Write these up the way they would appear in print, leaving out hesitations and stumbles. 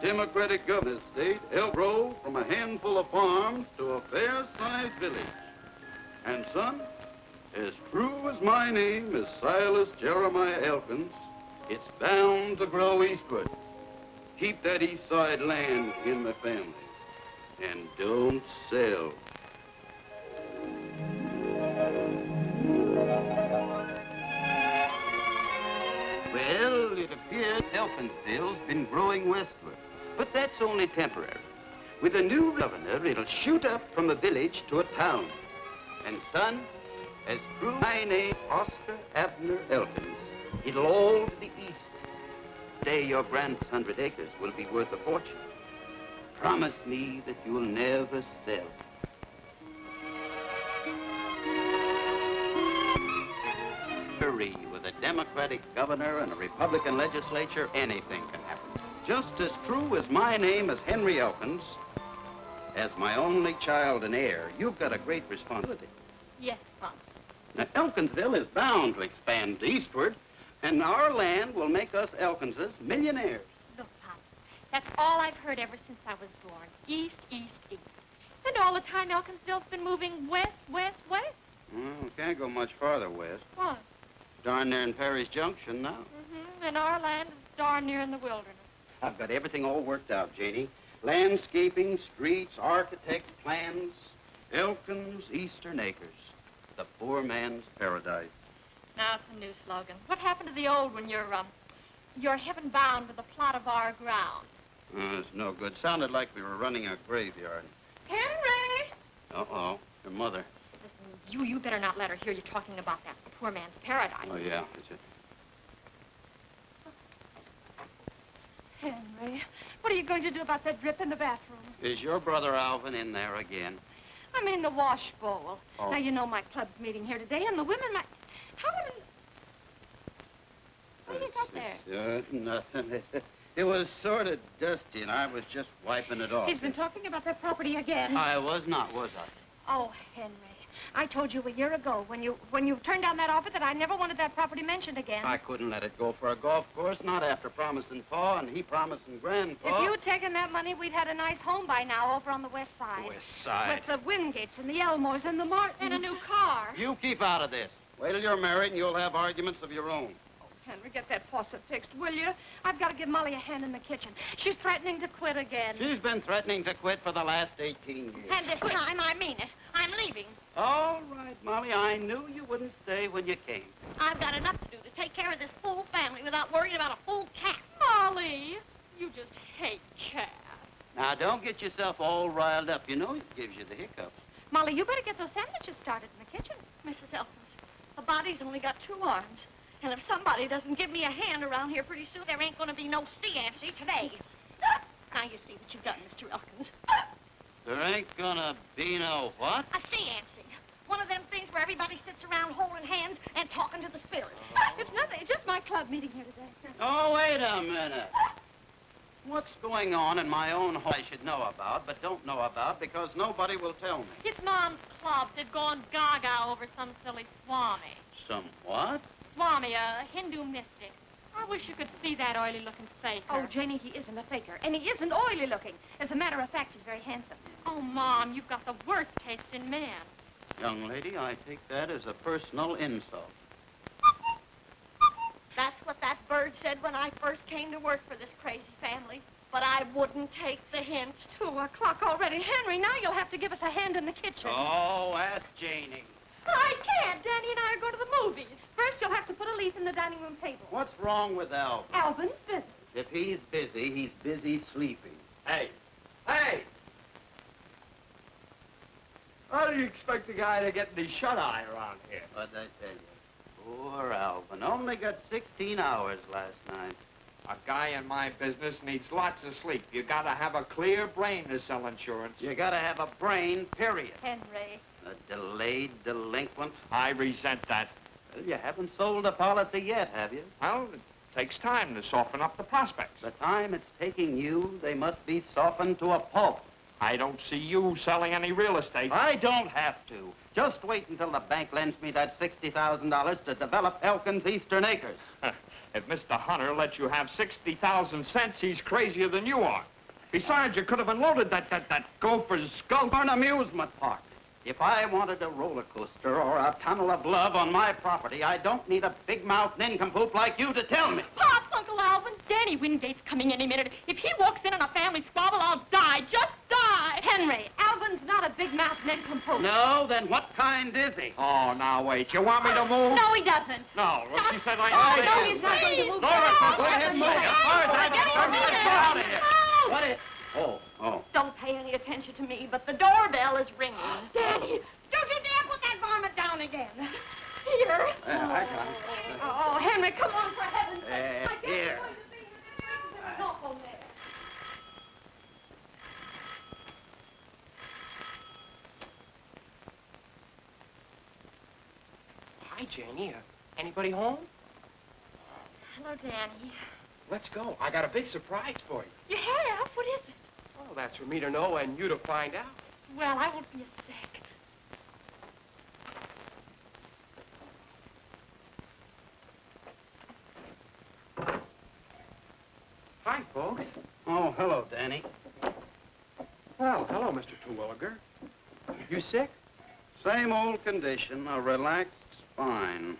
Democratic governor state helped grow from a handful of farms to a fair-sized village. And son, as true as my name is Silas Jeremiah Elkins, it's bound to grow eastward. Keep that east side land in the family. And don't sell. Well, it appears Elkinsville's been growing westward. But that's only temporary. With a new governor, it'll shoot up from a village to a town. And son, as true my name, Oscar Abner Elkins, it'll all to the east. Today, your grand's 100 acres will be worth a fortune. Promise me that you'll never sell. With a Democratic governor and a Republican legislature, anything can happen. Just as true as my name is Henry Elkins, as my only child and heir, you've got a great responsibility. Yes, Pop. Now, Elkinsville is bound to expand eastward, and our land will make us Elkinses millionaires. Look, Pop, that's all I've heard ever since I was born. East, east, east. And all the time Elkinsville's been moving west, west, west. Well, we can't go much farther west. What? Darn near in Perry's Junction now. And our land is darn near in the wilderness. I've got everything all worked out, Janie. Landscaping, streets, architect plans. Elkins Eastern Acres. The poor man's paradise. Now it's a new slogan. What happened to the old one? You're heaven bound with a plot of our ground. It's no good. Sounded like we were running a graveyard. Henry! Uh-oh. Your mother. Listen, you better not let her hear you talking about that poor man's paradise. Oh, yeah. It's a... Henry, what are you going to do about that drip in the bathroom? Is your brother Alvin in there again? I mean the wash bowl. Oh. Now, you know my club's meeting here today, and the women might... What do you got there? Nothing. It was sort of dusty, and I was just wiping it off. He's been talking about that property again. I was not, was I? Oh, Henry, I told you a year ago when you turned down that offer that I never wanted that property mentioned again. I couldn't let it go for a golf course, not after promising Pa and he promising Grandpa. If you'd taken that money, we'd had a nice home by now over on the west side. West side? With the Wingates and the Elmores and the Martins. And a new car. You keep out of this. Wait till you're married and you'll have arguments of your own. Henry, get that faucet fixed, will you? I've got to give Molly a hand in the kitchen. She's threatening to quit again. She's been threatening to quit for the last 18 years. And this time, I mean it. I'm leaving. All right, Molly. I knew you wouldn't stay when you came. I've got enough to do to take care of this full family without worrying about a full cat. Molly, you just hate cats. Now, don't get yourself all riled up. You know it gives you the hiccups. Molly, you better get those sandwiches started in the kitchen. Mrs. Elkins, a body's only got 2 arms. And if somebody doesn't give me a hand around here pretty soon, there ain't going to be no sea-ancy today. Now you see what you've done, Mr. Elkins. There ain't gonna be no what? A sea-ancy. One of them things where everybody sits around holding hands and talking to the spirits. It's nothing. It's just my club meeting here today. Oh, wait a minute. What's going on in my own home I should know about, but don't know about because nobody will tell me? It's Mom's club. They've gone gaga over some silly Swami. Some what? Swami, a Hindu mystic. I wish you could see that oily-looking faker. Oh, Janie, he isn't a faker, and he isn't oily-looking. As a matter of fact, he's very handsome. Oh, Mom, you've got the worst taste in men. Young lady, I take that as a personal insult. That's what that bird said when I first came to work for this crazy family. But I wouldn't take the hint. 2 o'clock already. Henry, now you'll have to give us a hand in the kitchen. Oh, ask Janie. I can't. Danny and I are going to the movies. First, you'll have to put a leaf in the dining room table. What's wrong with Alvin? Alvin's busy. If he's busy sleeping. Hey! Hey! How do you expect a guy to get any shut-eye around here? What'd I tell you? Poor Alvin. Only got 16 hours last night. A guy in my business needs lots of sleep. You gotta have a clear brain to sell insurance. You gotta have a brain, period. Henry. A delayed delinquent. I resent that. Well, you haven't sold a policy yet, have you? Well, it takes time to soften up the prospects. The time it's taking you, they must be softened to a pulp. I don't see you selling any real estate. I don't have to. Just wait until the bank lends me that $60,000 to develop Elkins Eastern Acres. If Mr. Hunter lets you have 60,000 cents, he's crazier than you are. Besides, you could have unloaded that gopher's skull. For an amusement park. If I wanted a roller coaster or a tunnel of love on my property, I don't need a big-mouthed nincompoop like you to tell me. Pops, Uncle Alvin, Danny Wingate's coming any minute. If he walks in on a family squabble, I'll die. Just die. Henry, Alvin's not a big-mouthed nincompoop. No, then what kind is he? Oh, now wait. You want me to move? No, he doesn't. No. Well, she said I... No, he's not going to move. Laura, go ahead and move. As far as I'm Get concerned, him let's go out of here. Move. What is... Oh. Don't pay any attention to me, but the doorbell is ringing. Danny, don't you dare put that varmint down again. Here. I got it. Oh, Henry, come on, for heaven's sake. I guess Here. you're going to see there's an awful there. Hi, Janie. Anybody home? Hello, Danny. Let's go. I got a big surprise for you. You have? What is it? Well, that's for me to know and you to find out. Well, I won't be a sec. Hi, folks. Oh, hello, Danny. Well, hello, Mr. Terwilliger. You sick? Same old condition, a relaxed spine.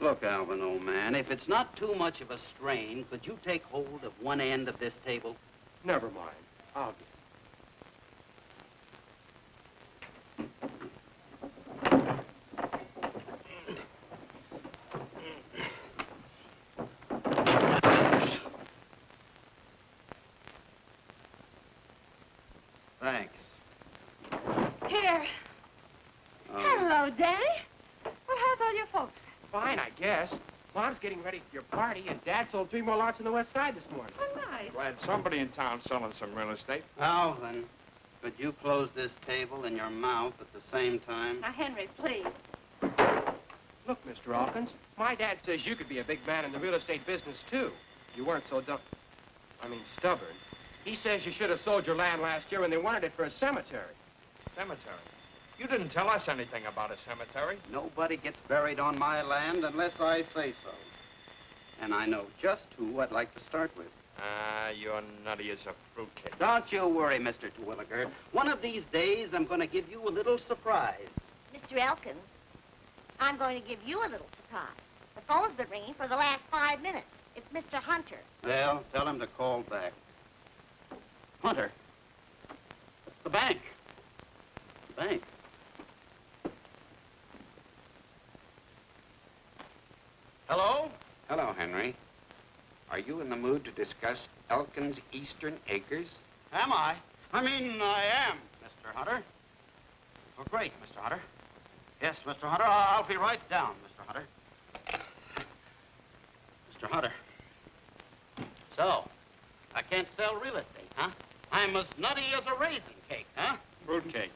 Look, Alvin, old man, if it's not too much of a strain, could you take hold of one end of this table? Never mind. I'll do Thanks. Here. Hello, Danny. Well, how's all your folks? Fine, I guess. Mom's getting ready for your party, and Dad sold 3 more lots on the west side this morning. Oh, nice. Glad somebody in town selling some real estate. Alvin, could you close this table and your mouth at the same time? Now, Henry, please. Look, Mr. Hawkins, my dad says you could be a big man in the real estate business, too. You weren't so stubborn. He says you should have sold your land last year when they wanted it for a cemetery. Cemetery? You didn't tell us anything about a cemetery. Nobody gets buried on my land unless I say so. And I know just who I'd like to start with. You're nutty as a fruitcake. Don't you worry, Mr. Terwilliger. One of these days, I'm going to give you a little surprise. Mr. Elkins, I'm going to give you a little surprise. The phone's been ringing for the last 5 minutes. It's Mr. Hunter. Well, tell him to call back. Hunter. It's the bank. The bank. Hello? Hello, Henry. Are you in the mood to discuss Elkins Eastern Acres? Am I? I am, Mr. Hunter. Oh, great, Mr. Hunter. Yes, Mr. Hunter, I'll be right down, Mr. Hunter. Mr. Hunter. So, I can't sell real estate, huh? I'm as nutty as a raisin cake, huh? Fruitcake.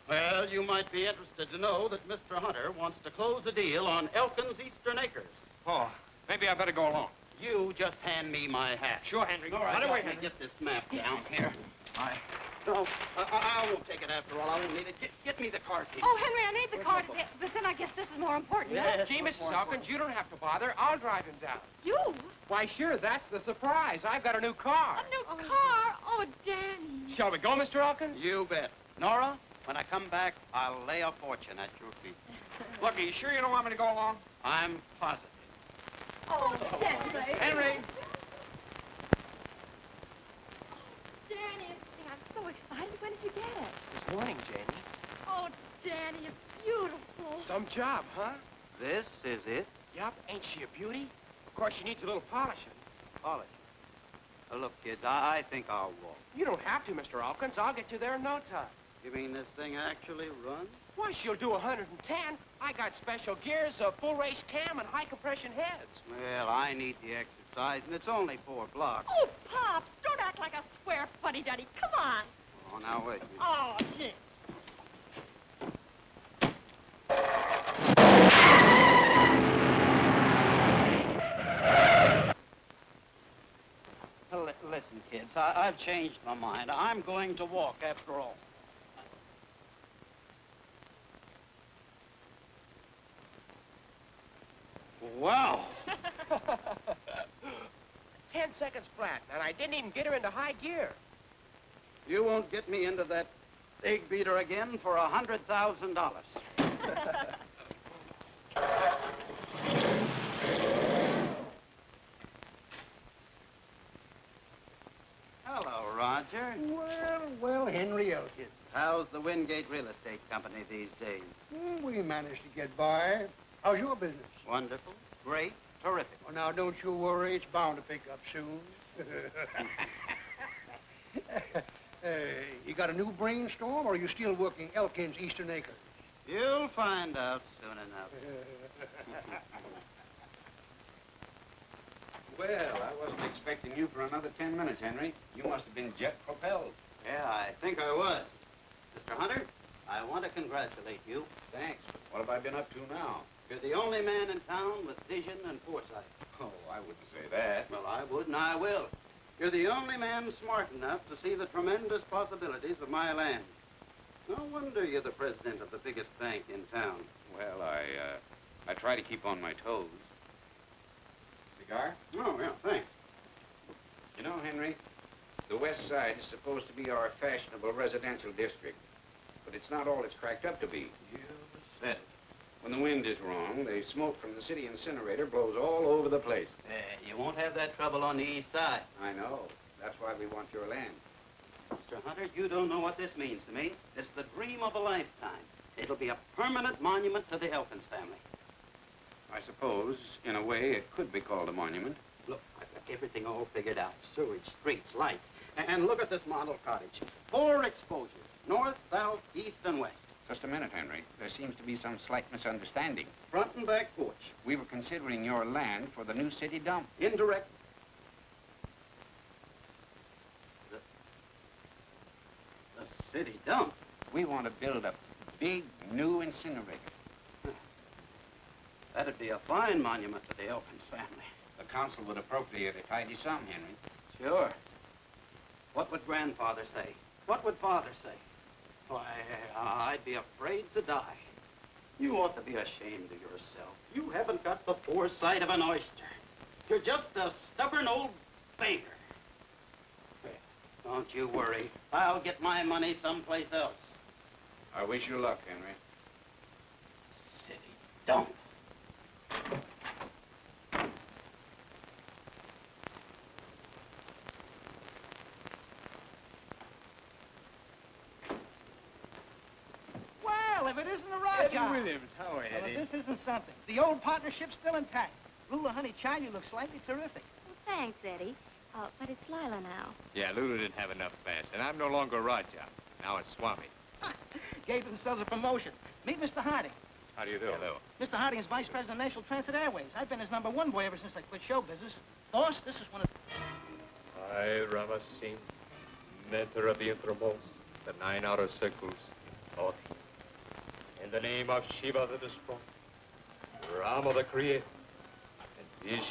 Well, you might be interested to know that Mr. Hunter wants to close a deal on Elkins Eastern Acres. Oh, maybe I better go along. You just hand me my hat. Sure, Henry. All right, Right away, let me Henry. get this map down here. No, I won't take it after all. I won't need it. Get me the car key. Oh, Henry, I need the car, but then I guess this is more important. Yes. Gee, Mrs. Hawkins, you don't have to bother. I'll drive him down. You? Why, sure, that's the surprise. I've got a new car. A new car? Oh, Danny. Shall we go, Mr. Hawkins? You bet. Nora, when I come back, I'll lay a fortune at your feet. Look, are you sure you don't want me to go along? I'm positive. Oh, Henry. Henry! Danny, I'm so excited. When did you get it? This morning, Janie. Oh, Danny, it's beautiful. Some job, huh? This is it? Yup. Ain't she a beauty? Of course, she needs a little polishing. Polish. Look, kids, I think I'll walk. You don't have to, Mr. Hawkins. I'll get you there in no time. You mean this thing actually runs? Why, she'll do 110. I got special gears, a full race cam, and high compression heads. Well, I need the exercise, and it's only 4 blocks. Oh, Pops, don't act like a square fuddy-duddy. Come on. Oh, now wait a minute. Oh, gee. Listen, kids, I've changed my mind. I'm going to walk after all. Wow. 10 seconds flat, and I didn't even get her into high gear. You won't get me into that egg beater again for $100,000. Hello, Roger. Well, Henry Elkins. How's the Wingate Real Estate Company these days? We managed to get by. How's your business? Wonderful, great, terrific. Well, now, don't you worry. It's bound to pick up soon. You got a new brainstorm, or are you still working Elkins Eastern Acres? You'll find out soon enough. Well, I wasn't expecting you for another 10 minutes, Henry. You must have been jet propelled. Yeah, I think I was. Mr. Hunter, I want to congratulate you. Thanks. But what have I been up to now? You're the only man in town with vision and foresight. Oh, I wouldn't say that. Well, I would, and I will. You're the only man smart enough to see the tremendous possibilities of my land. No wonder you're the president of the biggest bank in town. Well, I try to keep on my toes. Cigar? Oh, yeah, thanks. You know, Henry, the West Side is supposed to be our fashionable residential district, but it's not all it's cracked up to be. You said it. When the wind is wrong, the smoke from the city incinerator blows all over the place. You won't have that trouble on the east side. I know. That's why we want your land. Mr. Hunter, you don't know what this means to me. It's the dream of a lifetime. It'll be a permanent monument to the Elkins family. I suppose, in a way, it could be called a monument. Look, I've got everything all figured out. Sewage, streets, lights. And look at this model cottage. 4 exposures. North, south, east, and west. Just a minute, Henry. There seems to be some slight misunderstanding. Front and back porch. We were considering your land for the new city dump. Indirect. The city dump? We want to build a big new incinerator. That'd be a fine monument to the Elkins family. The council would appropriate a tidy sum, Henry. Sure. What would grandfather say? What would father say? Why, I'd be afraid to die. You ought to be ashamed of yourself. You haven't got the foresight of an oyster. You're just a stubborn old banker. Don't you worry. I'll get my money someplace else. I wish you luck, Henry. City dump. Well, if it isn't a rock Eddie job. Williams, how are you, Well, Eddie? if this isn't something. The old partnership's still intact. Lula, honey, child, you look slightly terrific. Well, thanks, Eddie. But it's Lila now. Yeah, Lulu didn't have enough fast, and I'm no longer Raja. Now it's Swami. Gave themselves a promotion. Meet Mr. Harding. How do you do? Hello. Mr. Harding is vice president of National Transit Airways. I've been his #1 boy ever since I quit show business. Boss, this is one of... I, Rama Singh, mentor of the innermost, the 9 outer circles, Oti. In the name of Shiva the destroyer, Rama the creator, and Vishnu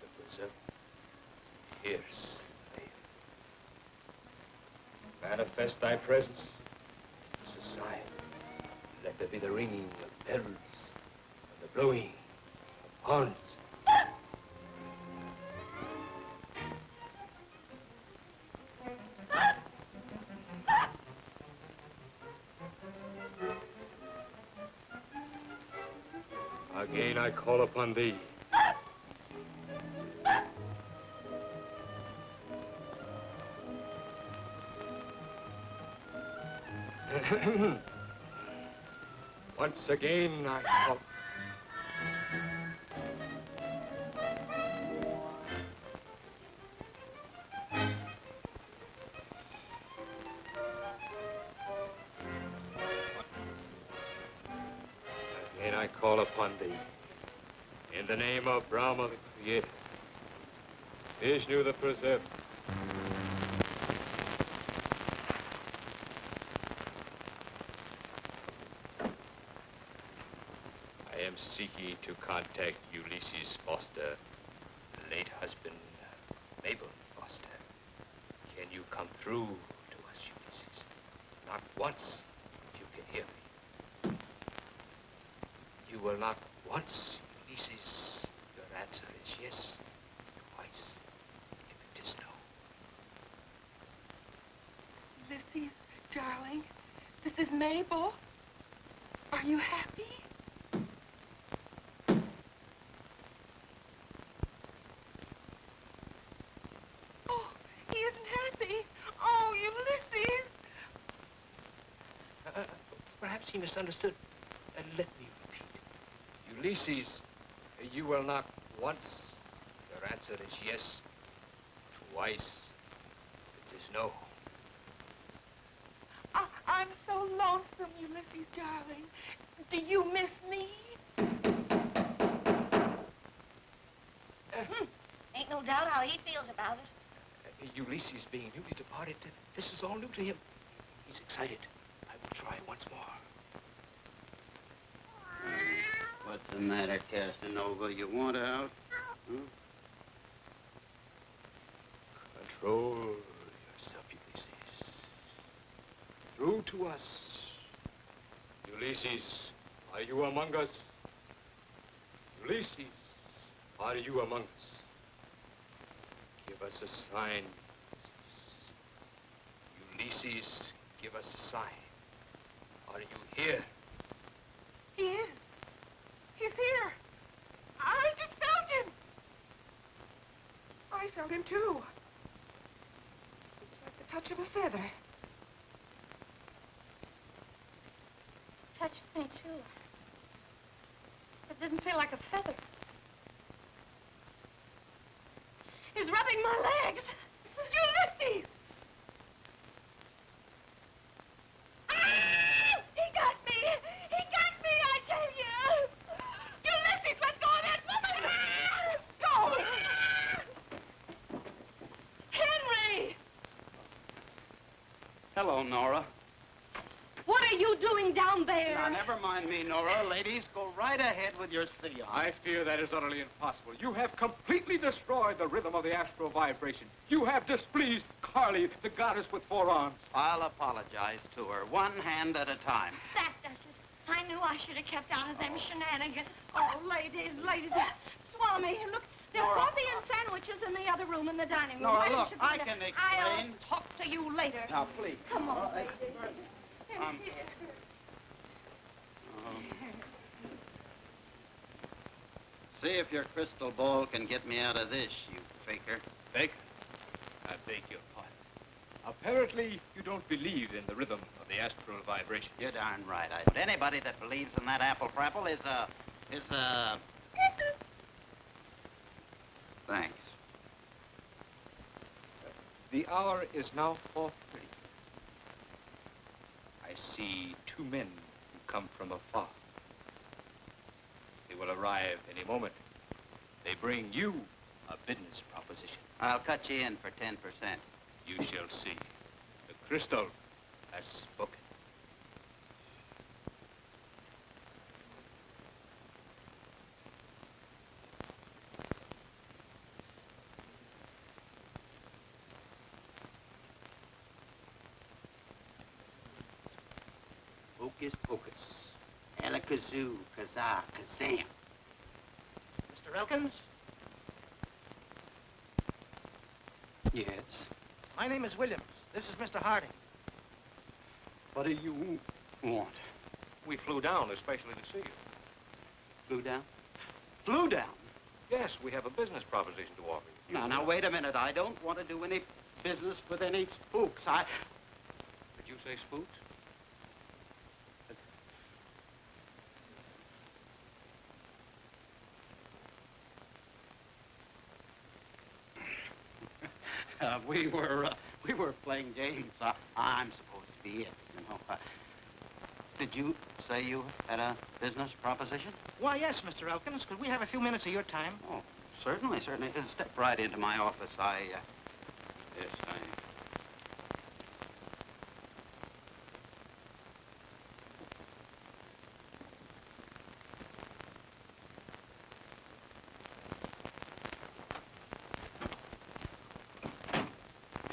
the preserver, here's the veil. Manifest thy presence in society. Let there be the ringing of bells and the blowing of horns. Again I call upon thee. Once again I call. Again I call upon thee. In the name of Brahma the Creator, Vishnu the Preserver. I am seeking to contact Ulysses Foster, late husband, Mabel Foster. Can you come through to us, Ulysses? Not once, if you can hear me. You will not once, Ulysses. Your answer is yes, twice. Ulysses, darling. This is Mabel. Are you happy? Oh, he isn't happy. Oh, Ulysses. Perhaps he misunderstood. Let me repeat. Ulysses, you will knock once. Your answer is yes. Twice, it is no. I'm so lonesome, Ulysses, darling. Do you miss me? Ain't no doubt how he feels about it. Ulysses being newly departed, this is all new to him. He's excited. I will try once more. What's the matter, Casanova? You want out? Huh? Control yourself, Ulysses. Through to us. Ulysses, are you among us? Ulysses, are you among us? Give us a sign. Ulysses, give us a sign. Are you here? He is. He's here. I just felt him. I felt him, too. It's like the touch of a feather. Touched me, too. It didn't feel like a feather. He's rubbing my legs. Ulysses! Ah! He got me! He got me, I tell you! Ulysses, let go of that woman! Let go! Henry! Hello, Nora. What are you doing down there? Now, never mind me, Nora. Ladies, go right ahead with your seance. I fear that is utterly impossible. You have completely destroyed the rhythm of the astral vibration. You have displeased Carly, the goddess with 4 arms. I'll apologize to her, one hand at a time. That does it. I knew I should have kept out of them shenanigans. Oh, ladies. Swami, look, there's Nora. coffee and sandwiches in the other room in the dining room. Nora, Why don't look, you I go there? can I'll explain. talk to you later. Now, please. Come on, ladies. See if your crystal ball can get me out of this, you faker. Baker, I beg your pardon. Apparently, you don't believe in the rhythm of the astral vibration. You're darn right I don't. Anybody that believes in that apple frapple is a... Thanks. The hour is now 4:30. I see 2 men who come from afar. They will arrive any moment. They bring you a business proposition. I'll cut you in for 10%. You shall see. The crystal has spoken. Hocus pocus. Alakazoo, kazaa, kazam. Mr. Elkins? Yes. My name is Williams. This is Mr. Harding. What do you want? We flew down especially to see you. Flew down? Flew down? Yes, we have a business proposition to offer you. Now, wait a minute. I don't want to do any business with any spooks. Did you say spooks? We were playing games. I'm supposed to be it, you know. Did you say you had a business proposition? Why, yes, Mr. Elkins. Could we have a few minutes of your time? Oh, certainly. Step right into my office.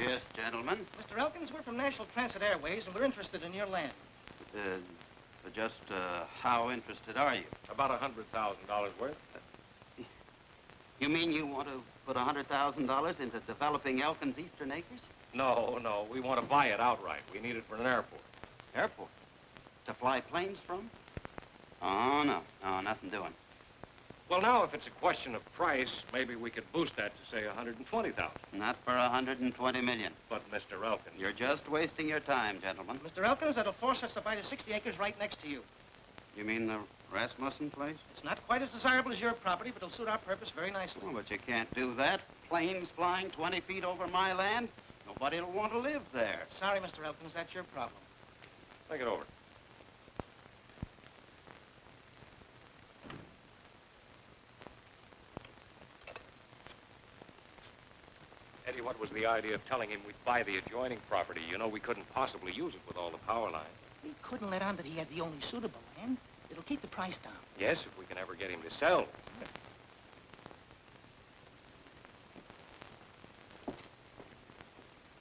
Yes, gentlemen. Mr. Elkins, we're from National Transit Airways, and we're interested in your land. Just how interested are you? About $100,000 worth. You mean you want to put $100,000 into developing Elkins Eastern Acres? No, we want to buy it outright. We need it for an airport. Airport? To fly planes from? Oh, no, nothing doing. Well, now, if it's a question of price, maybe we could boost that to, say, 120,000. Not for 120 million. But, Mr. Elkins... You're just wasting your time, gentlemen. Mr. Elkins, that'll force us to buy the 60 acres right next to you. You mean the Rasmussen place? It's not quite as desirable as your property, but it'll suit our purpose very nicely. Oh, but you can't do that. Planes flying 20 feet over my land. Nobody will want to live there. Sorry, Mr. Elkins, that's your problem. Think it over. Eddie, what was the idea of telling him we'd buy the adjoining property? You know, we couldn't possibly use it with all the power lines. We couldn't let on that he had the only suitable land. It'll keep the price down. Yes, if we can ever get him to sell.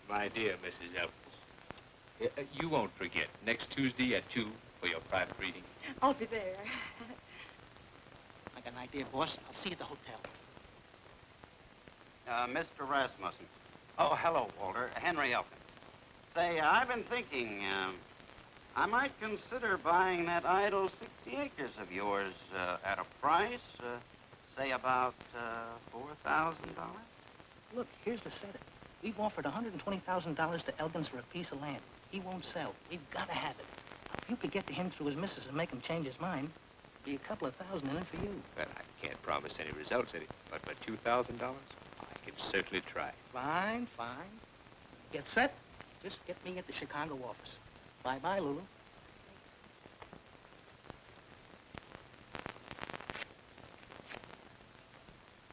My dear Mrs. Elkins, you won't forget, next Tuesday at 2 for your private reading. I'll be there. I got an idea, boss. I'll see you at the hotel. Mr. Rasmussen. Oh, hello, Walter. Henry Elkins. Say, I've been thinking, I might consider buying that idle 60 acres of yours at a price, say about $4,000. Look, here's the setup. We've offered $120,000 to Elkins for a piece of land. He won't sell. We've got to have it. If you could get to him through his missus and make him change his mind, be a couple of thousand in it for you. Well, I can't promise any results, Eddie, but for $2,000, I can certainly try. Fine. Get set. Just get me at the Chicago office. Bye-bye, Lulu.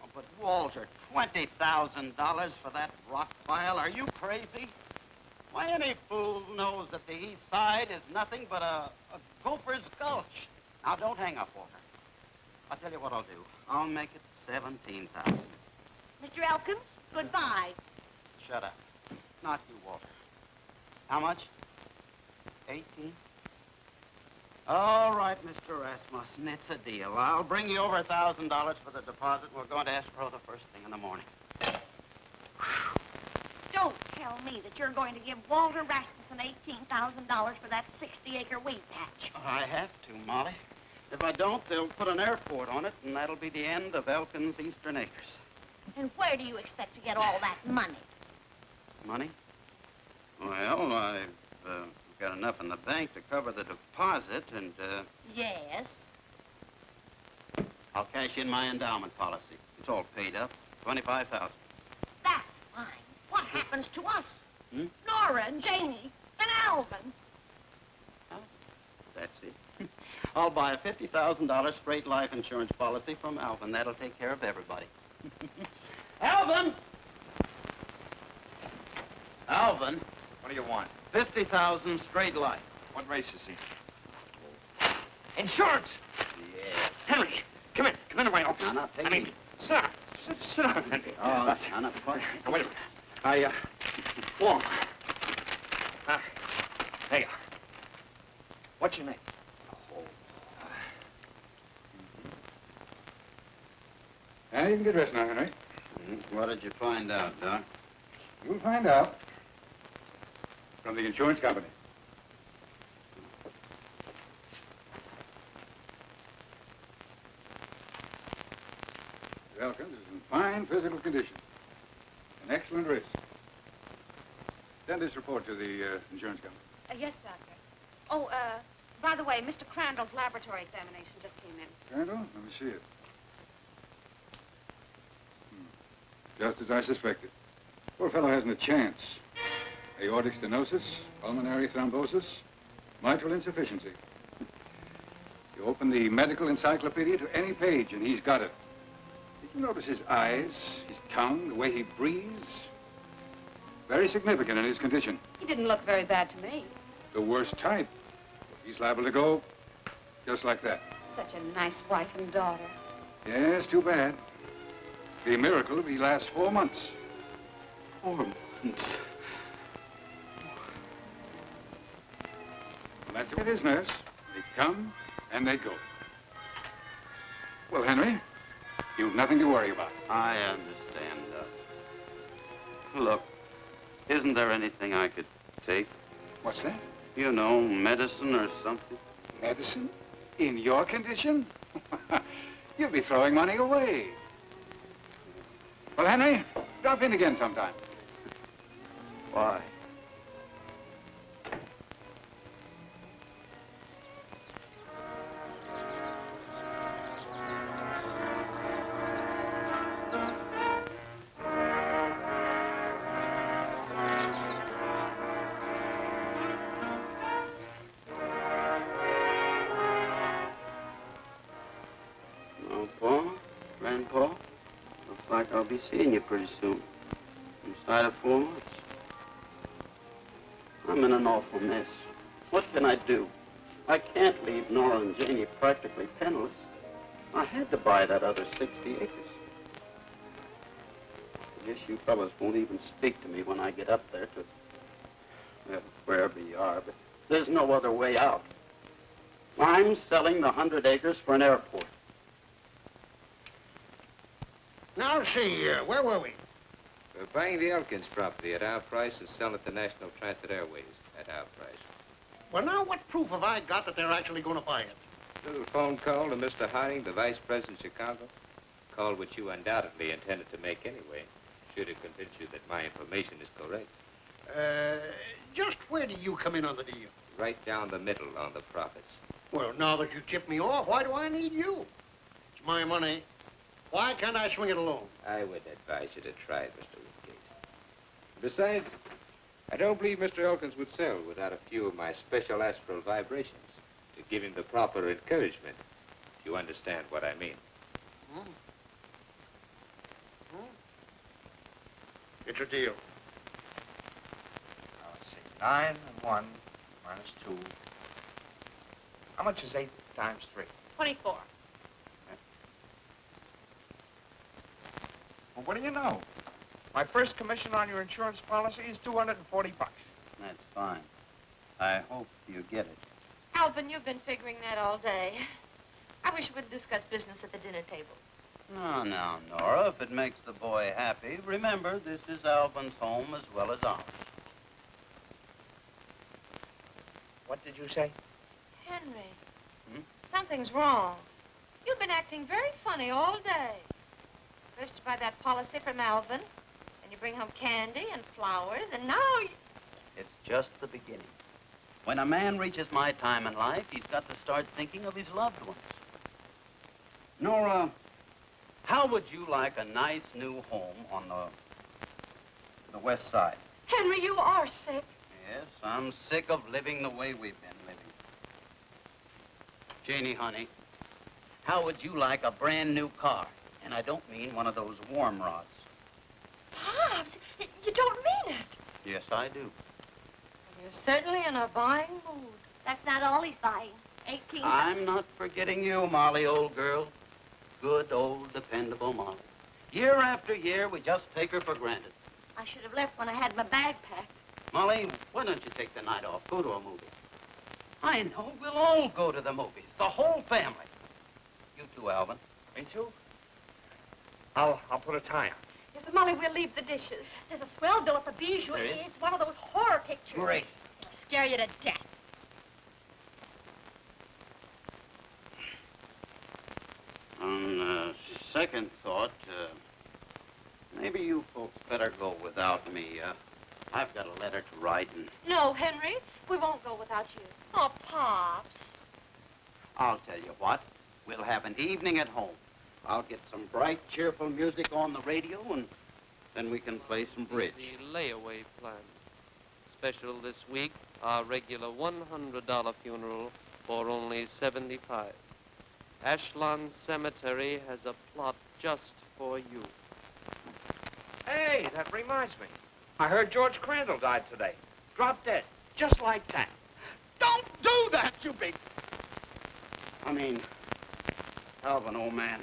Oh, but Walter, $20,000 for that rock pile? Are you crazy? Why, any fool knows that the east side is nothing but a gopher's gulch. Now, don't hang up, Walter. I'll tell you what I'll do. I'll make it 17,000. Mr. Elkins, goodbye. Shut up. Not you, Walter. How much? 18? All right, Mr. Rasmussen, it's a deal. I'll bring you over $1,000 for the deposit. We're going to escrow the first thing in the morning. Don't tell me that you're going to give Walter Rasmussen $18,000 for that 60-acre wheat patch. I have to, Molly. If I don't, they'll put an airport on it, and that'll be the end of Elkins Eastern Acres. And where do you expect to get all that money? Money? Well, I've got enough in the bank to cover the deposit, and, Yes. I'll cash in my endowment policy. It's all paid up. $25,000. That's fine. What happens to us? Hmm? Nora and Janie and Alvin. Oh, that's it. I'll buy a $50,000 straight life insurance policy from Alvin. That'll take care of everybody. Alvin! Alvin, What do you want? 50,000 straight life. What race is he? Insurance! Yeah. Henry, come in. Come in right off. No, no, take it. Sit down. Sit down, Henry. Oh, no, no. Now, wait a minute. Warm. There you are. What's your name? You can get dressed now, Henry. What did you find out, Doc? You'll find out. From the insurance company. Mr. Elkins is in fine physical condition. An excellent risk. Send this report to the insurance company. Yes, Doctor. Oh, by the way, Mr. Crandall's laboratory examination just came in. Crandall, let me see it. Just as I suspected. Poor fellow hasn't a chance. Aortic stenosis, pulmonary thrombosis, mitral insufficiency. You open the medical encyclopedia to any page, and he's got it. Did you notice his eyes, his tongue, the way he breathes? Very significant in his condition. He didn't look very bad to me. The worst type. He's liable to go just like that. Such a nice wife and daughter. Yes, too bad. The miracle if he lasts 4 months. 4 months? Well, that's what it is, nurse. They come and they go. Well, Henry, you've nothing to worry about. I understand, Doc. Look, Isn't there anything I could take? What's that? You know, medicine or something? Medicine? In your condition? You'll be throwing money away. Well, Henry, drop in again sometime. Why? Grandpa, looks like I'll be seeing you pretty soon. Inside of 4 months. I'm in an awful mess. What can I do? I can't leave Nora and Janie practically penniless. I had to buy that other 60 acres. I guess you fellas won't even speak to me when I get up there to, well, wherever you are, but there's no other way out. I'm selling the 100 acres for an airport. Now, see, where were we? We're buying the Elkins property at our price and selling it to National Transit Airways at our price. Well, now, what proof have I got that they're actually going to buy it? A little phone call to Mr. Harding, the Vice President of Chicago. Call which you undoubtedly intended to make anyway. Should it convince you that my information is correct. Just where do you come in on the deal? Right down the middle on the profits. Well, now that you tipped me off, why do I need you? It's my money. Why can't I swing it alone? I would advise you to try it, Mr. Woodgate. Besides, I don't believe Mr. Elkins would sell without a few of my special astral vibrations to give him the proper encouragement, if you understand what I mean. It's a deal. Now, let's see. 9 and 1 minus 2. How much is 8 times 3? 24. Well, what do you know? My first commission on your insurance policy is $240. That's fine. I hope you get it. Alvin, you've been figuring that all day. I wish we would discuss business at the dinner table. No, now, Nora, if it makes the boy happy, remember, this is Alvin's home as well as ours. What did you say? Henry, something's wrong. You've been acting very funny all day. First you buy that policy from Alvin, and you bring home candy and flowers, and now you... It's just the beginning. When a man reaches my time in life, he's got to start thinking of his loved ones. Nora, how would you like a nice new home on the west side? Henry, you are sick. Yes, I'm sick of living the way we've been living. Janie, honey, how would you like a brand new car? And I don't mean one of those warm rods. Pops, you don't mean it. Yes, I do. You're certainly in a buying mood. That's not all he's buying. 18. I'm not forgetting you, Molly, old girl. Good, old, dependable Molly. Year after year, we just take her for granted. I should have left when I had my bag packed. Molly, why don't you take the night off? Go to a movie. I know. We'll all go to the movies. The whole family. You too, Alvin. Me too? I'll put a tie on. Yes, but Molly, we'll leave the dishes. There's a swell bill at the Bijou. There is? It's one of those horror pictures. Great. It'll scare you to death. On second thought, maybe you folks better go without me. I've got a letter to write, and No, Henry, we won't go without you. Oh, Pops. I'll tell you what. We'll have an evening at home. I'll get some bright, cheerful music on the radio, and then we can play some bridge. The layaway plan. Special this week, our regular $100 funeral for only $75. Ashland Cemetery has a plot just for you. Hey, that reminds me. I heard George Crandall died today. Dropped dead. Just like that. Don't do that, you big... I mean, Alvin, old man,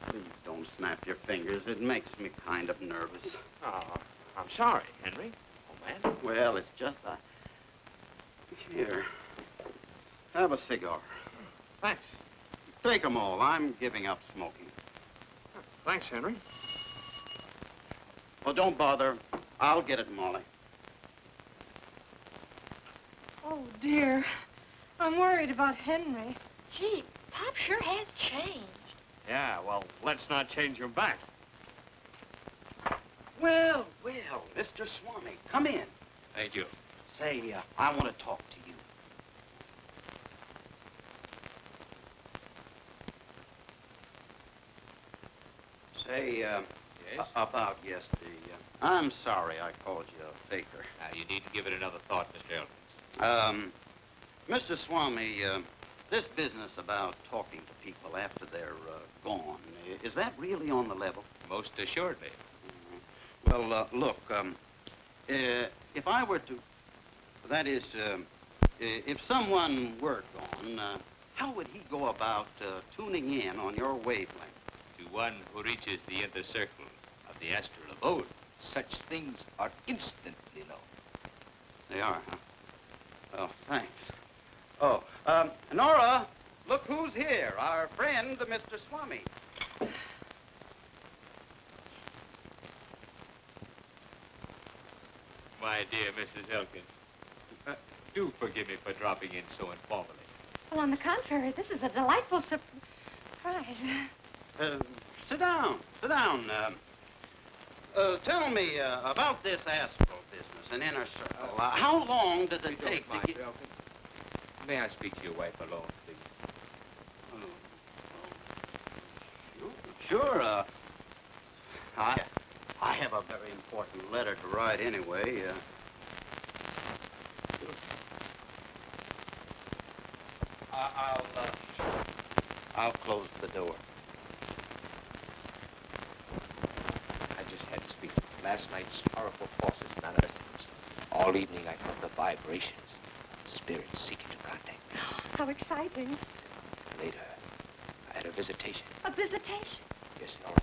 please don't snap your fingers. It makes me kind of nervous. Oh, I'm sorry, Henry. Old man. Well, it's just Here, have a cigar. Thanks. Take 'em all. I'm giving up smoking. Thanks, Henry. Well, don't bother. I'll get it, Molly. Oh, dear. I'm worried about Henry. Gee, Pop sure has changed. Yeah, well, let's not change him back. Well, Mr. Swami, come in. Thank you. Say, I want to talk to you. Say, Yes? about yesterday. I'm sorry I called you a faker. Now, you needn't give it another thought, Mr. Elkins. Mr. Swami, this business about talking to people after they're gone, is that really on the level? Most assuredly. Well, look, if I were to, that is, if someone were gone, how would he go about tuning in on your wavelength? To one who reaches the inner circles of the astral abode, such things are instantly known. They are, huh? Oh, thanks. Oh, Nora, look who's here. Our friend, Mr. Swami. My dear Mrs. Elkins, do forgive me for dropping in so informally. Well, on the contrary, this is a delightful surprise. Sit down. Sit down. Tell me about this astral business, an inner circle. How long does it take to get... May I speak to your wife alone, please? Sure. I have a very important letter to write anyway. I'll close the door. I just had to speak. Last night's powerful forces manifested themselves. All evening I felt the vibrations. Spirits seeking to contact me. How exciting. Later, I had a visitation. A visitation? Yes, Nora.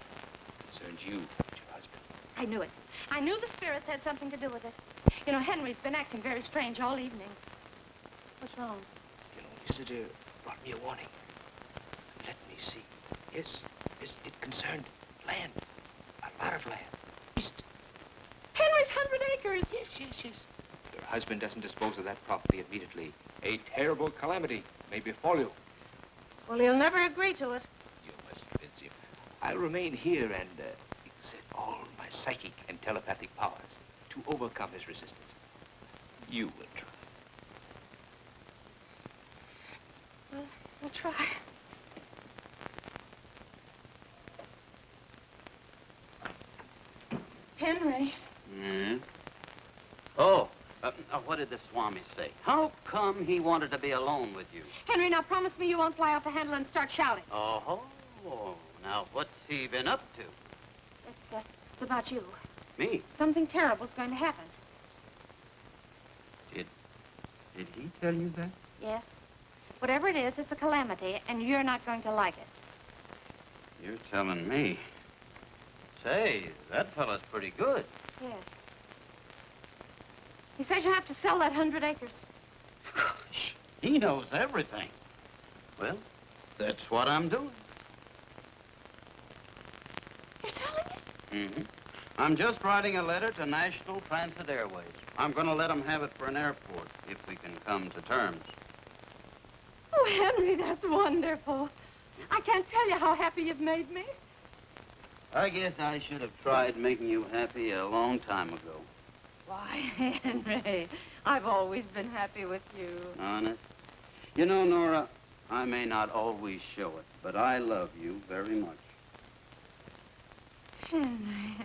Concerns you and your husband. I knew it. I knew the spirits had something to do with it. You know, Henry's been acting very strange all evening. What's wrong? Your visitor brought me a warning. Let me see. Yes, it concerned land. A lot of land. East. Henry's 100 acres. Yes. Your husband doesn't dispose of that property immediately. A terrible calamity may befall you. Well, he'll never agree to it. You must convince him. I'll remain here and exert all my psychic and telepathic powers to overcome his resistance. You will try. Well, we'll try. Henry. Oh, what did the Swami say? How come he wanted to be alone with you? Henry, now promise me you won't fly off the handle and start shouting. Oh, now what's he been up to? It's about you. Me? Something terrible's going to happen. Did he tell you that? Yes. Whatever it is, it's a calamity, and you're not going to like it. You're telling me. Say, that fellow's pretty good. Yes. He says you have to sell that 100 acres. Gosh, he knows everything. Well, that's what I'm doing. You're selling it? Mm-hmm. I'm just writing a letter to National Transit Airways. I'm going to let them have it for an airport, if we can come to terms. Oh, Henry, that's wonderful. I can't tell you how happy you've made me. I guess I should have tried making you happy a long time ago. Why, Henry, I've always been happy with you. Honest? You know, Nora, I may not always show it, but I love you very much. Henry,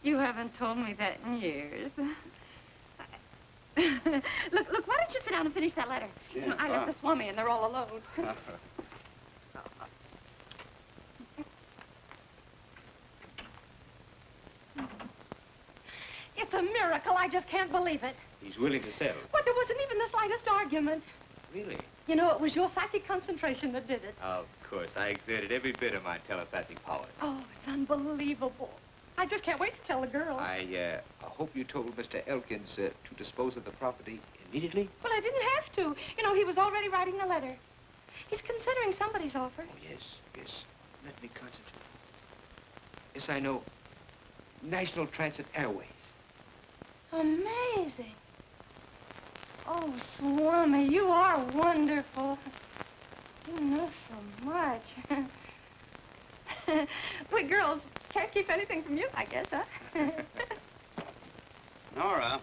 you haven't told me that in years. Look, why don't you sit down and finish that letter? Yeah, You know, I left the Swami and they're all alone. It's a miracle. I just can't believe it. He's willing to sell. But there wasn't even the slightest argument. Really? You know, it was your psychic concentration that did it. Of course. I exerted every bit of my telepathic powers. Oh, it's unbelievable. I just can't wait to tell the girl. I hope you told Mr. Elkins to dispose of the property immediately. Well, I didn't have to. You know, he was already writing the letter. He's considering somebody's offer. Oh, yes. Let me concentrate. Yes, I know. National Transit Airways. Amazing. Oh, Swami, you are wonderful. You know so much. We girls can't keep anything from you, I guess, huh? Nora.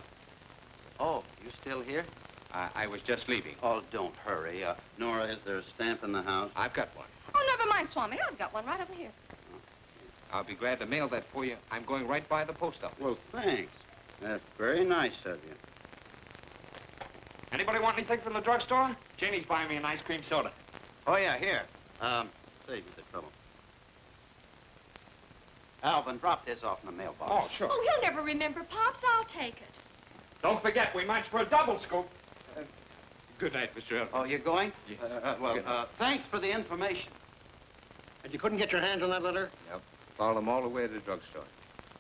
Oh, you still here? I was just leaving. Oh, don't hurry. Nora, is there a stamp in the house? I've got one. Oh, never mind, Swami. I've got one right over here. I'll be glad to mail that for you. I'm going right by the post office. Well, thanks. That's very nice of you. Anybody want anything from the drugstore? Janie's buying me an ice cream soda. Oh, yeah, here. Save you the trouble. Alvin, drop this off in the mailbox. Oh, sure. Oh, he'll never remember, Pops. I'll take it. Don't forget, we marched for a double scoop. Good night, Mr. Elkins. Oh, you're going? Thanks for the information. And you couldn't get your hands on that letter? Yep. Followed them all the way to the drugstore.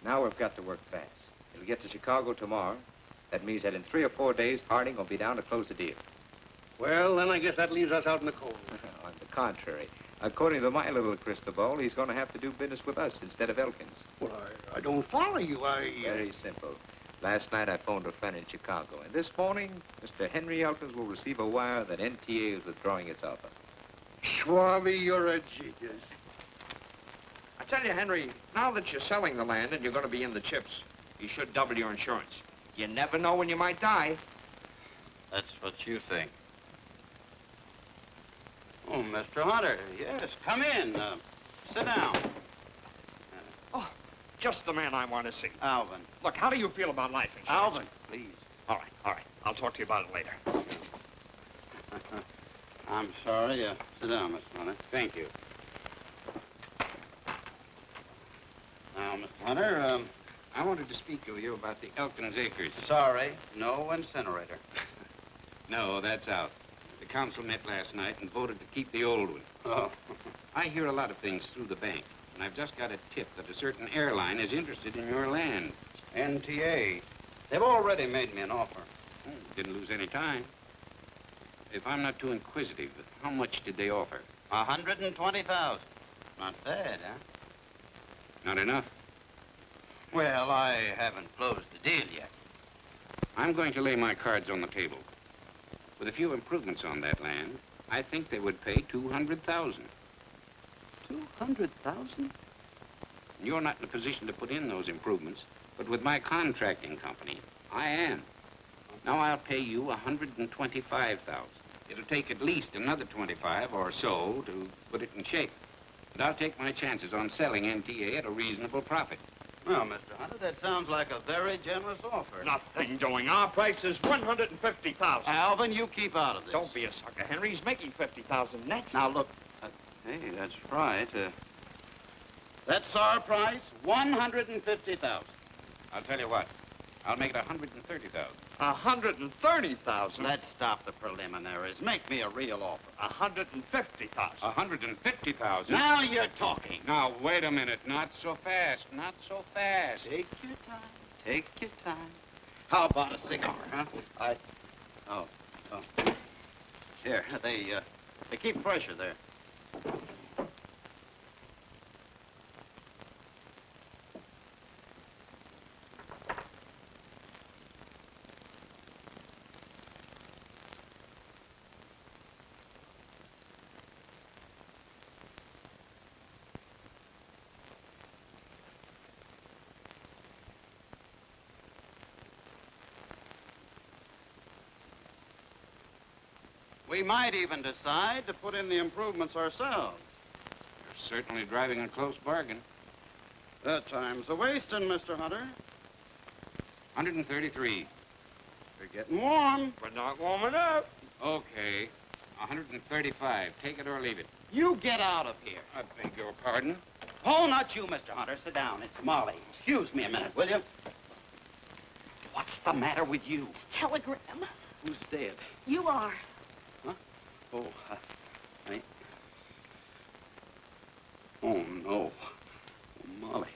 Now we've got to work fast. It'll get to Chicago tomorrow. That means that in 3 or 4 days, Harding will be down to close the deal. Well, then I guess that leaves us out in the cold. On the contrary, according to my little crystal ball, he's going to have to do business with us instead of Elkins. Well, I don't follow you. Very simple. Last night I phoned a friend in Chicago, and this morning, Mr. Henry Elkins will receive a wire that NTA is withdrawing its offer. Schwabby, you're a genius. I tell you, Henry, now that you're selling the land and you're going to be in the chips, you should double your insurance. You never know when you might die. That's what you think. Oh, Mr. Hunter, yes, come in. Sit down. Oh, just the man I want to see. Alvin. Look, how do you feel about life insurance? Alvin, please. All right. I'll talk to you about it later. I'm sorry. Sit down, Mr. Hunter. Thank you. Now, Mr. Hunter, I wanted to speak to you about the Elkins Acres. Sorry, no incinerator. No, that's out. The council met last night and voted to keep the old one. Oh. I hear a lot of things through the bank, and I've just got a tip that a certain airline is interested in your land. NTA. They've already made me an offer. Didn't lose any time. If I'm not too inquisitive, how much did they offer? 120,000. Not bad, huh? Not enough. Well, I haven't closed the deal yet. I'm going to lay my cards on the table. With a few improvements on that land, I think they would pay 200,000. 200,000? You're not in a position to put in those improvements, but with my contracting company, I am. Now I'll pay you 125,000. It'll take at least another 25 or so to put it in shape. And I'll take my chances on selling NTA at a reasonable profit. Well, Mr. Hunter, that sounds like a very generous offer. Nothing doing. Our price is 150,000. Alvin, you keep out of this. Don't be a sucker, Henry. He's making 50,000 net. Now, look. Hey, that's right. That's our price, 150,000. I'll tell you what. I'll make it 130,000. 130,000? Let's stop the preliminaries. Make me a real offer. 150,000. 150,000? Now you're talking. Now, wait a minute. Not so fast. Not so fast. Take your time. Take your time. How about a cigar, huh? Oh. Here, they keep pressure there. We might even decide to put in the improvements ourselves. You're certainly driving a close bargain. That time's a wasting, Mr. Hunter. 133. We're getting warm. We're not warm enough. Okay. 135. Take it or leave it. You get out of here. I beg your pardon? Oh, not you, Mr. Hunter. Sit down. It's Molly. Excuse me a minute, will you? What's the matter with you? Telegram. Who's dead? You are. Huh? Oh, Oh, no. Oh, Molly.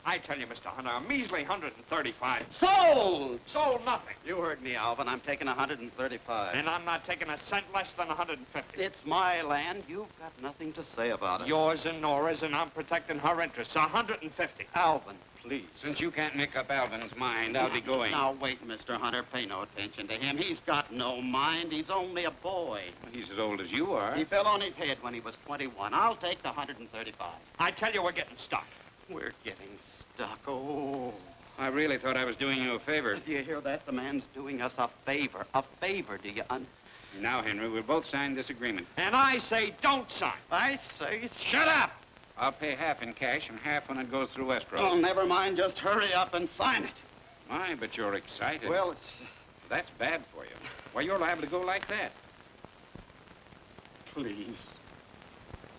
I tell you, Mr. Hunter, a measly 135. Sold! Sold nothing. You heard me, Alvin. I'm taking 135. And I'm not taking a cent less than 150. It's my land. You've got nothing to say about it. Yours and Nora's, and I'm protecting her interests. 150. Alvin, please. Since you can't make up Alvin's mind, I'll be going. Now, wait, Mr. Hunter. Pay no attention to him. He's got no mind. He's only a boy. He's as old as you are. He fell on his head when he was 21. I'll take the 135. I tell you, we're getting stuck. We're getting stuck. Oh. I really thought I was doing you a favor. Do you hear that? The man's doing us a favor. A favor, do you Now, Henry, we'll both sign this agreement. And I say don't sign. I say... Shut up! I'll pay half in cash and half when it goes through escrow. Oh, never mind. Just hurry up and sign it. My, but you're excited. Well, it's... That's bad for you. Why, you're liable to go like that. Please.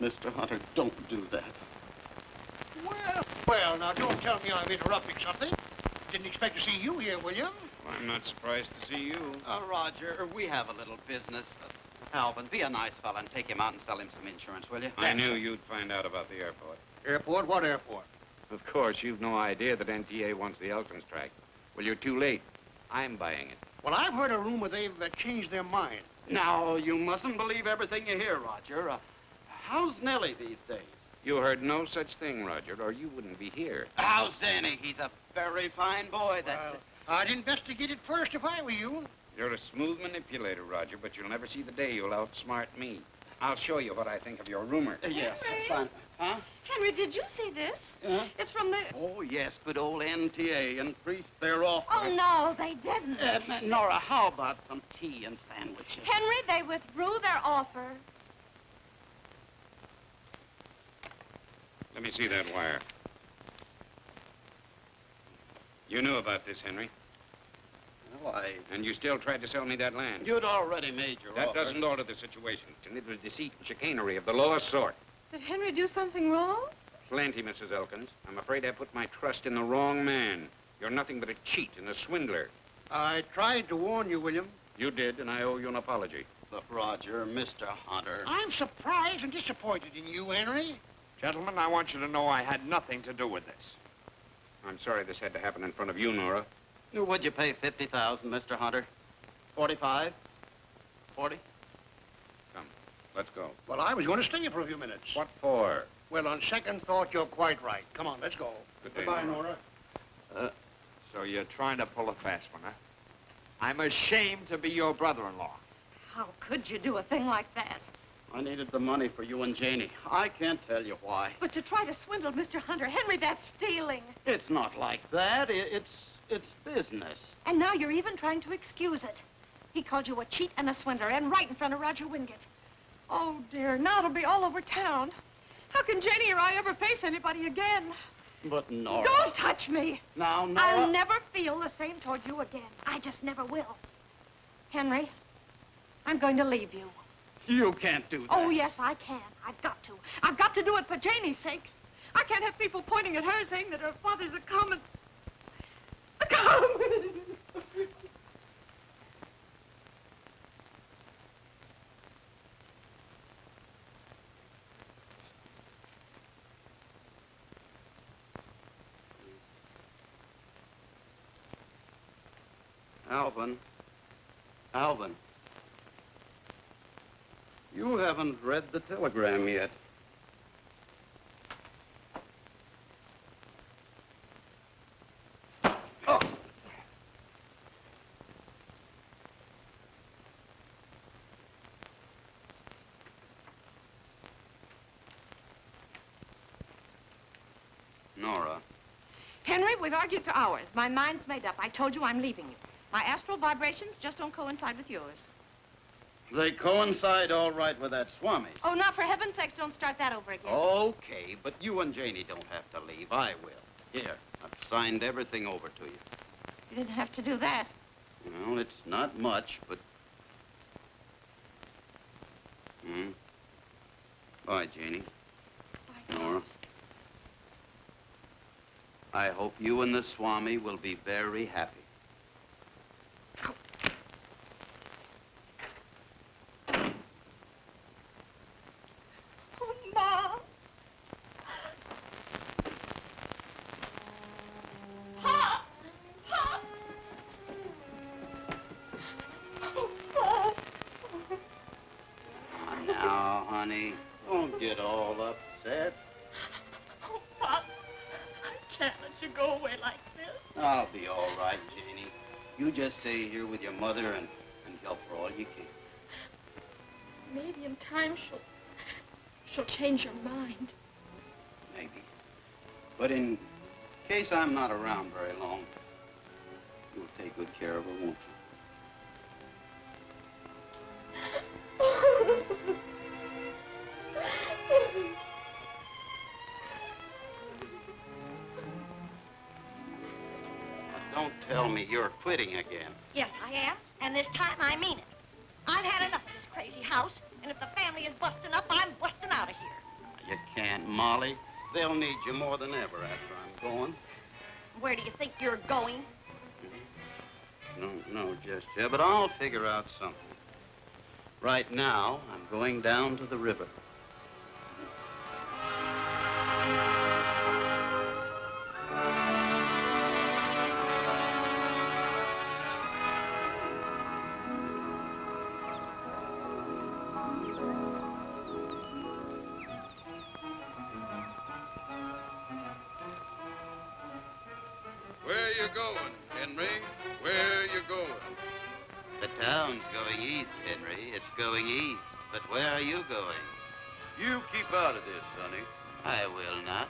Mr. Hunter, don't do that. Well, now, don't tell me I'm interrupting something. Didn't expect to see you here, William. Well, I'm not surprised to see you. Roger, we have a little business. Alvin, be a nice fella and take him out and sell him some insurance, will you? I knew you'd find out about the airport. Airport? What airport? Of course, you've no idea that NTA wants the Elkins track. Well, you're too late. I'm buying it. Well, I've heard a rumor they've changed their mind. Now, you mustn't believe everything you hear, Roger. How's Nellie these days? You heard no such thing, Roger, or you wouldn't be here. How's Danny? He's a very fine boy. Well, I'd investigate it first if I were you. You're a smooth manipulator, Roger, but you'll never see the day you'll outsmart me. I'll show you what I think of your rumor. Yes, Henry? fine. Huh? Henry, did you see this? It's from the... Oh, yes, good old NTA increased their offer. Oh, no, they didn't. Nora, how about some tea and sandwiches? Henry, they withdrew their offer. Let me see that wire. You knew about this, Henry. Well, And you still tried to sell me that land. You'd already made your That offer. doesn't alter the situation. It was deceit and chicanery of the lowest sort. Did Henry do something wrong? Plenty, Mrs. Elkins. I'm afraid I put my trust in the wrong man. You're nothing but a cheat and a swindler. I tried to warn you, William. You did, and I owe you an apology. Look, Roger, Mr. Hunter. I'm surprised and disappointed in you, Henry. Gentlemen, I want you to know I had nothing to do with this. I'm sorry this had to happen in front of you, Nora. Would you pay $50,000, Mr. Hunter? 45? 40? Come, let's go. Well, I was going to stay for a few minutes. What for? Well, on second thought, you're quite right. Come on, let's go. Good day, Goodbye, Nora. Nora. So you're trying to pull a fast one, huh? I'm ashamed to be your brother-in-law. How could you do a thing like that? I needed the money for you and Janie. I can't tell you why. But to try to swindle Mr. Hunter, Henry, that's stealing. It's not like that. It's business. And now you're even trying to excuse it. He called you a cheat and a swindler, and right in front of Roger Wingate. Oh, dear, now it'll be all over town. How can Janie or I ever face anybody again? But, Nora... Don't touch me. Now, Nora... I'll never feel the same toward you again. I just never will. Henry, I'm going to leave you. You can't do that. Oh, yes, I can. I've got to. I've got to do it for Janie's sake. I can't have people pointing at her saying that her father's a common... Alvin. Alvin. You haven't read the telegram yet. Oh. Nora. Henry, we've argued for hours. My mind's made up. I told you I'm leaving you. My astral vibrations just don't coincide with yours. They coincide all right with that Swami. Oh, now, for heaven's sakes, don't start that over again. Okay, but you and Janie don't have to leave. I will. Here, I've signed everything over to you. You didn't have to do that. Well, it's not much, but... Bye, Janie. Bye, Nora. I hope you and the Swami will be very happy. Oh, Ma. Now, honey, don't get all upset. Oh, Pop, I can't let you go away like this. I'll be all right, Janie. You just stay here with your mother and help her all you can. Maybe in time she'll change her mind. Maybe. But in case I'm not around very long, you'll take good care of her, won't you? Don't tell me you're quitting again. Yes, I am, and this time I mean it. I've had enough of this crazy house, and if the family is busting up, I'm busting out of here. You can't, Molly. They'll need you more than ever after I'm going. Where do you think you're going? No, just yet, but I'll figure out something. Right now, I'm going down to the river. Where you going, Henry? Where you going? The town's going east, Henry. It's going east. But where are you going? You keep out of this, sonny. I will not.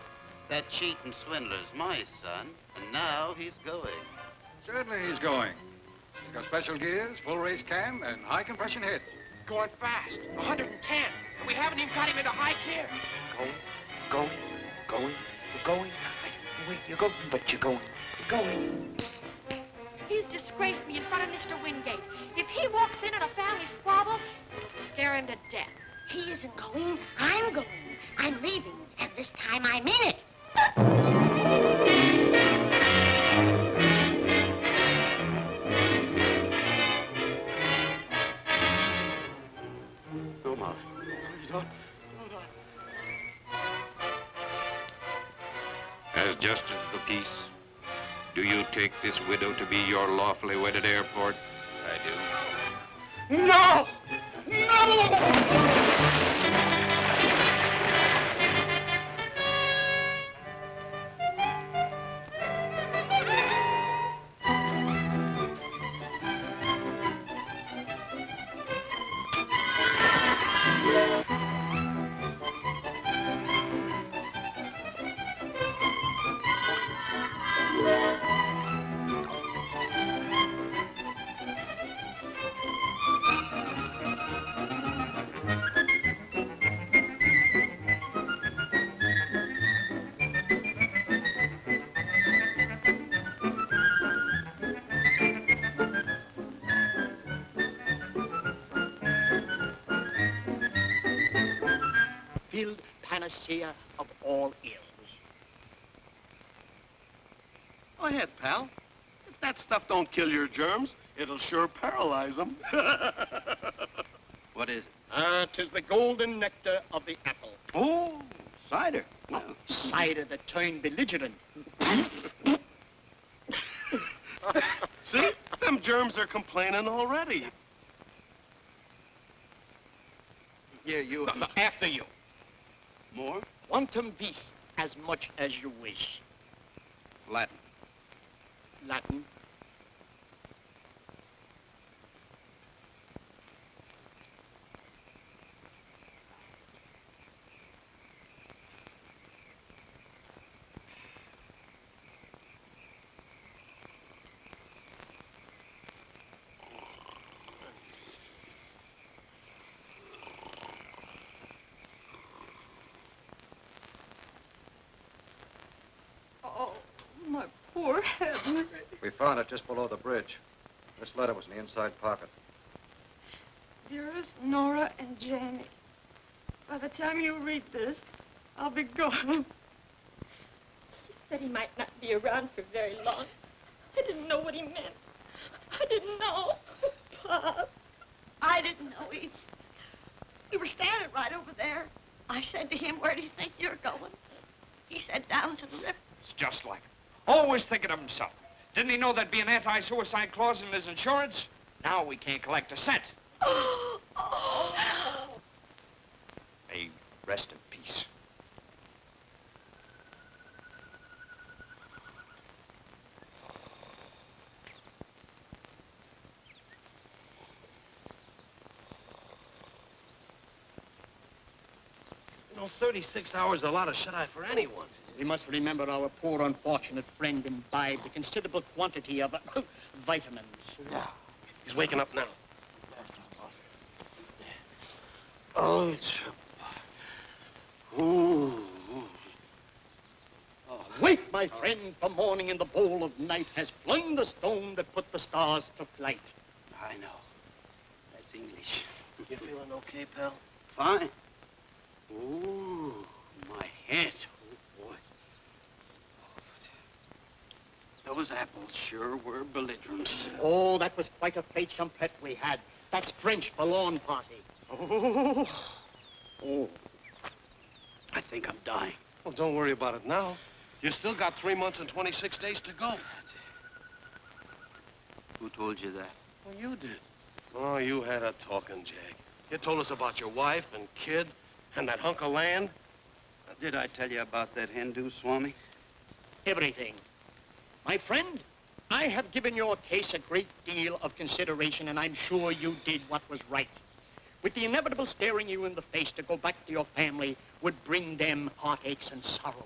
That cheat and swindler's my son, and now he's going. Certainly he's going. He's got special gears, full race cam, and high compression heads. Going fast. 110. And we haven't even got him into high gear. Going. Wait, you're going, but you're going. You're going. He's disgraced me in front of Mr. Wingate. If he walks in a family squabble, it'll scare him to death. He isn't going. I'm going. I'm leaving. And this time I mean it. No, Molly. As justice of the peace, do you take this widow to be your lawfully wedded heir, Port? I do. No! No! Filled panacea of all ills. Go ahead, pal. If that stuff don't kill your germs, it'll sure paralyze them. What is it? 'Tis the golden nectar of the apple. Oh, cider. No. Cider that turned belligerent. See? Them germs are complaining already. Here, you. After you. More? Quantum vis, as much as you wish. Latin. Latin. Oh, my poor Henry. We found it just below the bridge. This letter was in the inside pocket. Dearest Nora and Jamie, by the time you read this, I'll be gone. He said he might not be around for very long. I didn't know what he meant. I didn't know. Pop. I didn't know either. We were standing right over there. I said to him, where do you think you're going? He said, down to the river. It's just like him. Always thinking of himself. Didn't he know there'd be an anti-suicide clause in his insurance? Now we can't collect a cent. Rest in peace. You know, 36 hours is a lot of shut-eye for anyone. We must remember our poor unfortunate friend imbibed a considerable quantity of vitamins. Yeah. He's waking up now. Oh, it's... Ooh. Wake, my friend, for morning in the bowl of night has flung the stone that put the stars to flight. I know. That's English. You feeling okay, pal? Fine. Ooh, my head. Oh, boy. Those apples sure were belligerent. Oh, that was quite a plate champette we had. That's French for lawn party. Oh. Oh. I think I'm dying. Well, don't worry about it now. You still got 3 months and 26 days to go. Who told you that? Well, you did. Oh, you had a talking, Jag. You told us about your wife and kid and that hunk of land. Did I tell you about that Hindu, Swami? Everything. My friend, I have given your case a great deal of consideration, and I'm sure you did what was right. With the inevitable staring you in the face to go back to your family would bring them heartaches and sorrows.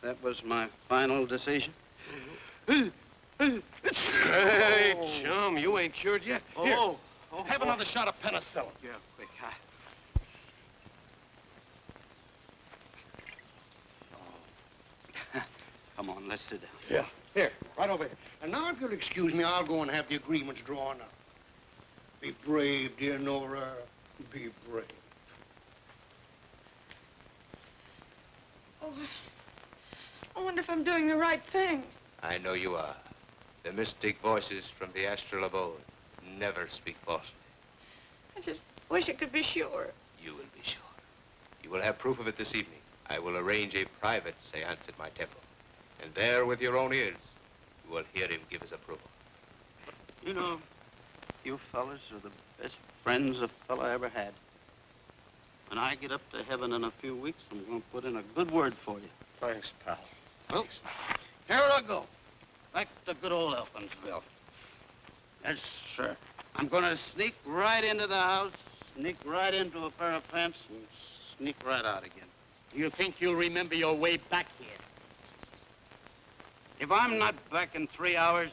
That was my final decision? Hey, chum, you ain't cured yet. Here, Oh, have another shot of penicillin. Yeah, quick. Come on, let's sit down. Yeah. Here, right over here. And now, if you'll excuse me, I'll go and have the agreements drawn up. Be brave, dear Nora. Be brave. Oh, I wonder if I'm doing the right thing. I know you are. The mystic voices from the astral abode never speak falsely. I just wish I could be sure. You will be sure. You will have proof of it this evening. I will arrange a private seance at my temple. And there, with your own ears, you will hear him give his approval. You know, you fellas are the best friends a fella ever had. When I get up to heaven in a few weeks, I'm going to put in a good word for you. Thanks, pal. Well, here I go. Back to good old Elkinsville. Yes, sir. I'm going to sneak right into the house, sneak right into a pair of pants, and sneak right out again. Do you think you'll remember your way back here? If I'm not back in 3 hours,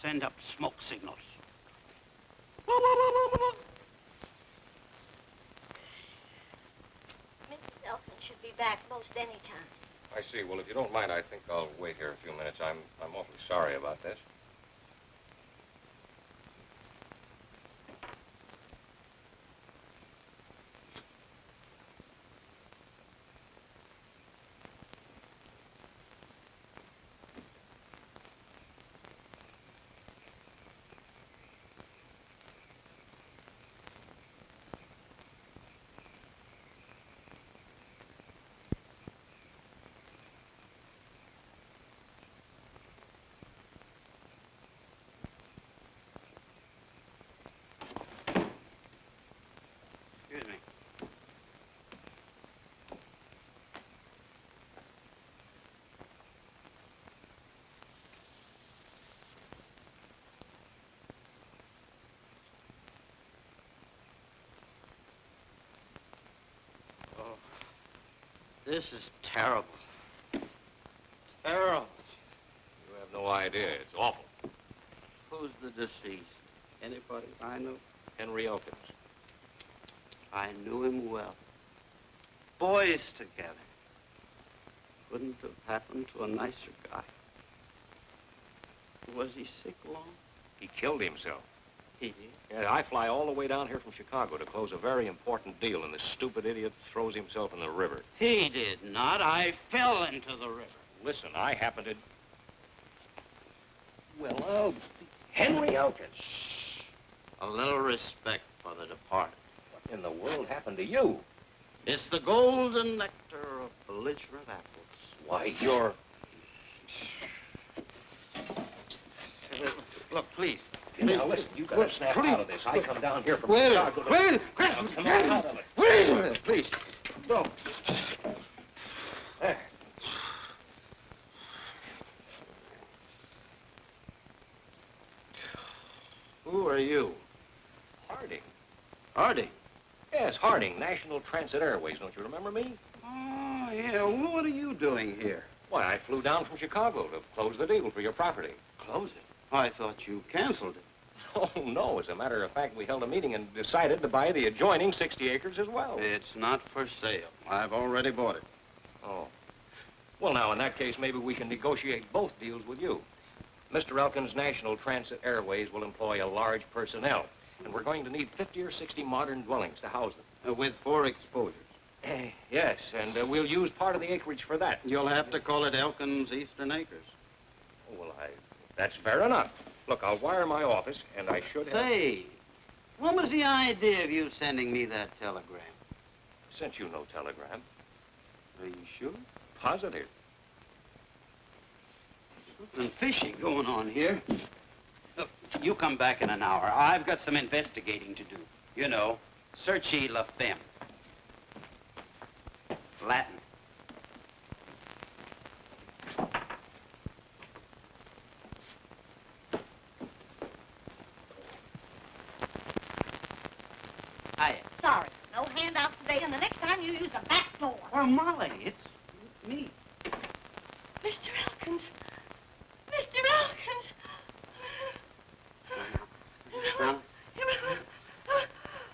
send up smoke signals. Mrs. Elkins should be back most any time. I see. Well, if you don't mind, I think I'll wait here a few minutes. I'm awfully sorry about this. Excuse me. Oh, this is terrible. Terrible. You have no idea. It's awful. Who's the deceased? Anybody I know? Henry Elkins. I knew him well. Boys together. Couldn't have happened to a nicer guy. Was he sick long? He killed himself. He did? Yeah, I fly all the way down here from Chicago to close a very important deal, and this stupid idiot throws himself in the river. He did not. I fell into the river. Listen, I happened to... Well, Henry Elkins. A little respect for the departed. What in the world happened to you? It's the golden nectar of belligerent apples. Why, you're... Look, please. Now, listen, you gotta snap out of this. I come down here from Wait a Chicago minute. to... Wait a minute. Now, come on out of it. Wait a minute, please. Go. There. Who are you? Harding. Harding. Yes, Harding, National Transit Airways. Don't you remember me? Oh, yeah. Well, what are you doing here? Why, I flew down from Chicago to close the deal for your property. Close it? I thought you canceled it. Oh, no. As a matter of fact, we held a meeting and decided to buy the adjoining 60 acres as well. It's not for sale. I've already bought it. Oh. Well, now, in that case, maybe we can negotiate both deals with you. Mr. Elkins' National Transit Airways will employ a large personnel, and we're going to need 50 or 60 modern dwellings to house them. With 4 exposures. Yes, and we'll use part of the acreage for that. You'll have to call it Elkins Eastern Acres. Oh, well, that's fair enough. Look, I'll wire my office, and I should have... Say, what was the idea of you sending me that telegram? Sent you no telegram. Are you sure? Positive. Something fishy going on here. Look, you come back in an hour. I've got some investigating to do. You know, searchy la femme. Latin. Hiya. Sorry, no handouts today, and the next time you use the back door. Well, Molly, it's me. Mr. Elkins. Mr. Elkins. Now,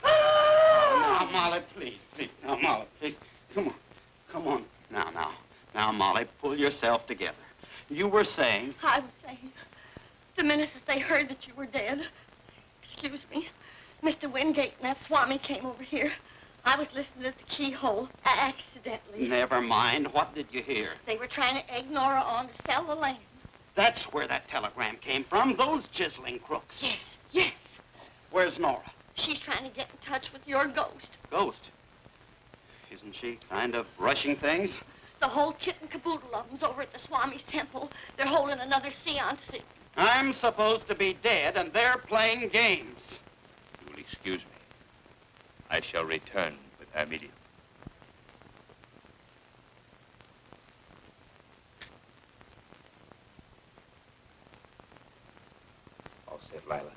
now, Molly, please, please. Now, Molly, please. Come on. Come on. Now, Molly, pull yourself together. You were saying... I was saying, the minute that they heard that you were dead, excuse me, Mr. Wingate and that Swami came over here. I was listening at the keyhole, accidentally. Never mind. What did you hear? They were trying to egg Nora on to sell the land. That's where that telegram came from, those chiseling crooks. Yes, yes. Where's Nora? She's trying to get in touch with your ghost. Ghost? Isn't she kind of rushing things? The whole kit and caboodle of them's over at the Swami's temple. They're holding another seance. I'm supposed to be dead, and they're playing games. You will excuse me. I shall return with her immediately. All set, Lila.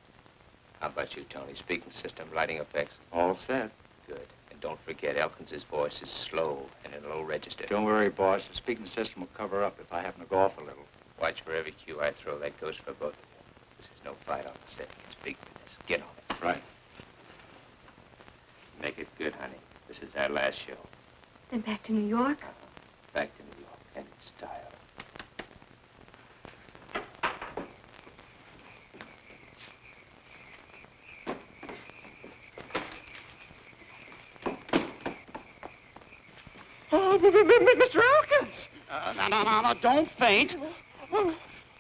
How about you, Tony? Speaking system, lighting effects? All set. Good. And don't forget, Elkins' voice is slow and in low register. Don't worry, boss. The speaking system will cover up if I happen to go off a little. Watch for every cue I throw. That goes for both of you. This is no fight on the set. You can speak for this. Get on it. Right. Make it good, honey. This is our last show. Then back to New York? Back to New York, and in style. Oh, Mr. Elkins! No, don't faint.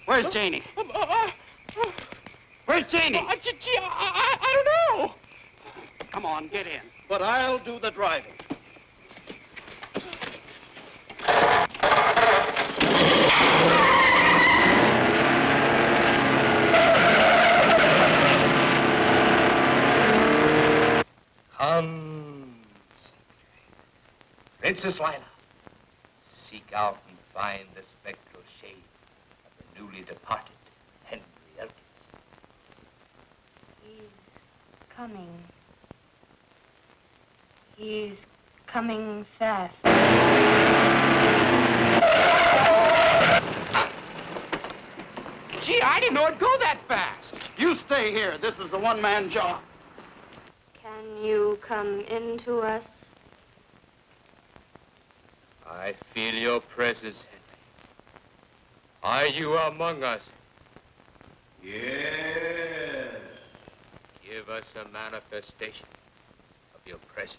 Where's Janie? Where's Janie? Gee, I don't know. Come on, get in. But I'll do the driving. Princess Lila, seek out and find the spectral shade of the newly departed Henry Elkins. He's coming. He's coming fast. Gee, I didn't know it'd go that fast. You stay here. This is a one-man job. Can you come into us? I feel your presence, Henry. Are you among us? Yes. Give us a manifestation of your presence.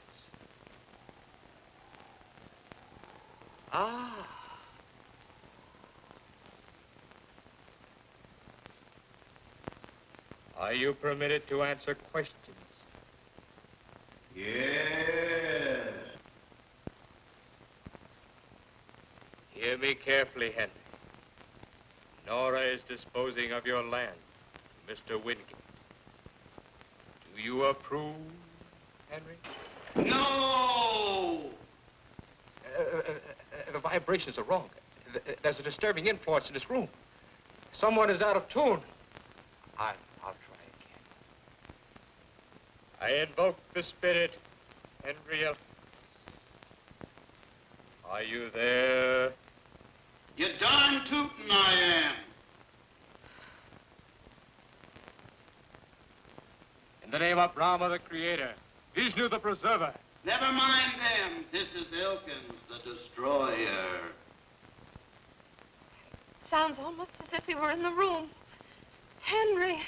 Ah. Are you permitted to answer questions? Yes. Hear me carefully, Henry. Nora is disposing of your land to Mr. Wingate. Do you approve, Henry? No! The vibrations are wrong. There's a disturbing influence in this room. Someone is out of tune. I'll try again. I invoke the spirit, Henry Elkins. Are you there? You darn tootin' I am. In the name of Brahma, the Creator, Vishnu, the Preserver. Never mind them. This is Elkins, the Destroyer. Sounds almost as if he were in the room. Henry.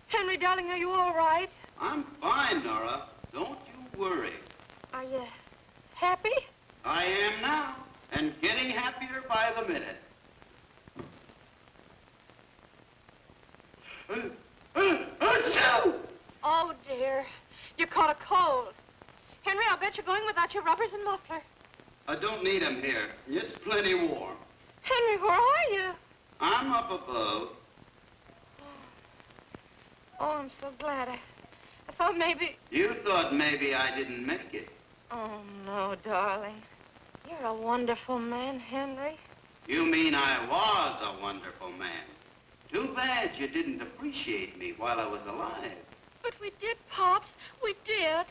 Henry, darling, are you all right? I'm fine, Nora. Don't you worry. Are you happy? I am now, and getting happier by the minute. Oh, dear. You caught a cold. Henry, I'll bet you're going without your rubbers and muffler. I don't need 'em here. It's plenty warm. Henry, where are you? I'm up above. Oh, I'm so glad. I thought maybe... You thought maybe I didn't make it. Oh, no, darling. You're a wonderful man, Henry. You mean I was a wonderful man. Too bad you didn't appreciate me while I was alive. But we did, Pops. We did.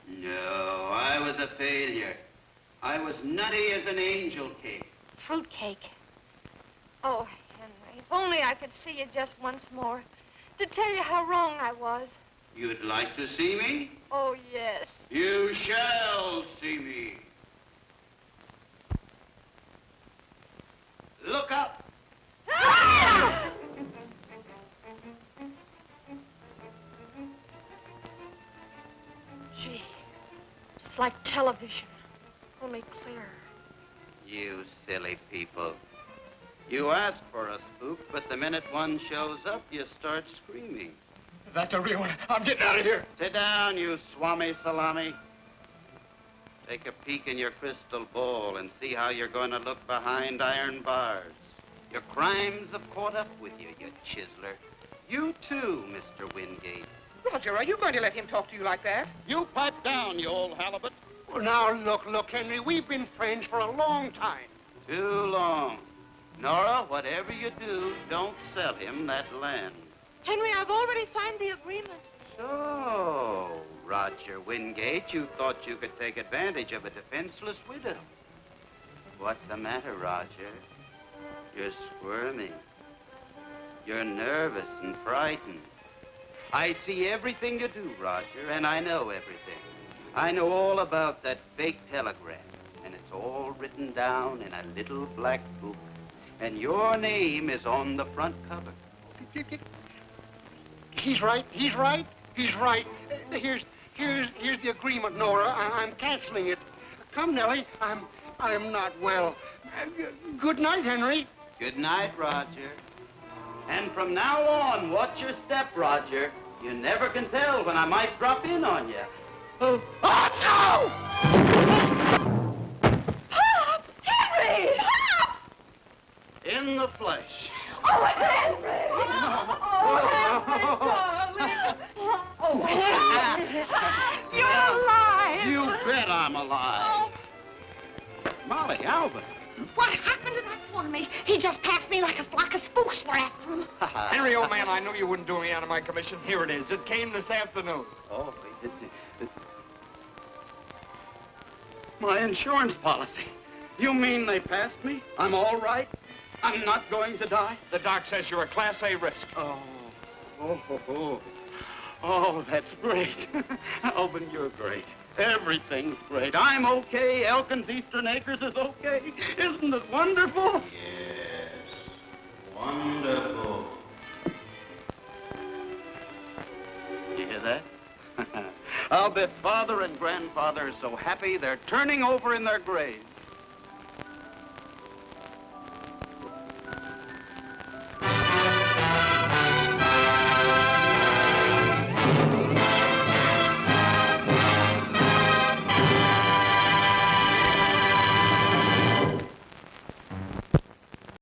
No, I was a failure. I was nutty as an angel cake. Fruitcake. Oh, Henry, if only I could see you just once more to tell you how wrong I was. You'd like to see me? Oh, yes. You shall see me. Look up. Ah! Gee, just like television, only clearer. You silly people. You ask for a spook, but the minute one shows up, you start screaming. That's a real one. I'm getting out of here. Sit down, you Swami Salami. Take a peek in your crystal ball and see how you're going to look behind iron bars. Your crimes have caught up with you, you chiseler. You too, Mr. Wingate. Roger, are you going to let him talk to you like that? You pipe down, you old halibut. Well, now, look, Henry, we've been friends for a long time. Too long. Nora, whatever you do, don't sell him that land. Henry, I've already signed the agreement. So, Roger Wingate, you thought you could take advantage of a defenseless widow. What's the matter, Roger? You're squirming. You're nervous and frightened. I see everything you do, Roger, and I know everything. I know all about that fake telegram, and it's all written down in a little black book. And your name is on the front cover. He's right. Here's the agreement, Nora. I'm canceling it. Come, Nellie. I'm not well. Good night, Henry. Good night, Roger. And from now on, watch your step, Roger. You never can tell when I might drop in on you. Oh, no! Pop! Henry! Pop! In the flesh. Oh, Henry! Oh, Henry! You're alive! You bet I'm alive. Molly, Albert. What happened to that Swami? He just passed me like a flock of spooks were after him. Henry, old man, I knew you wouldn't do me out of my commission. Here it is. It came this afternoon. Oh, my insurance policy. You mean they passed me? I'm all right? I'm not going to die? The doc says you're a Class A risk. Oh, that's great. Alvin, you're great. Everything's great. I'm okay. Elkins Eastern Acres is okay. Isn't it wonderful? Yes, wonderful. You hear that? I'll bet Father and Grandfather are so happy they're turning over in their graves.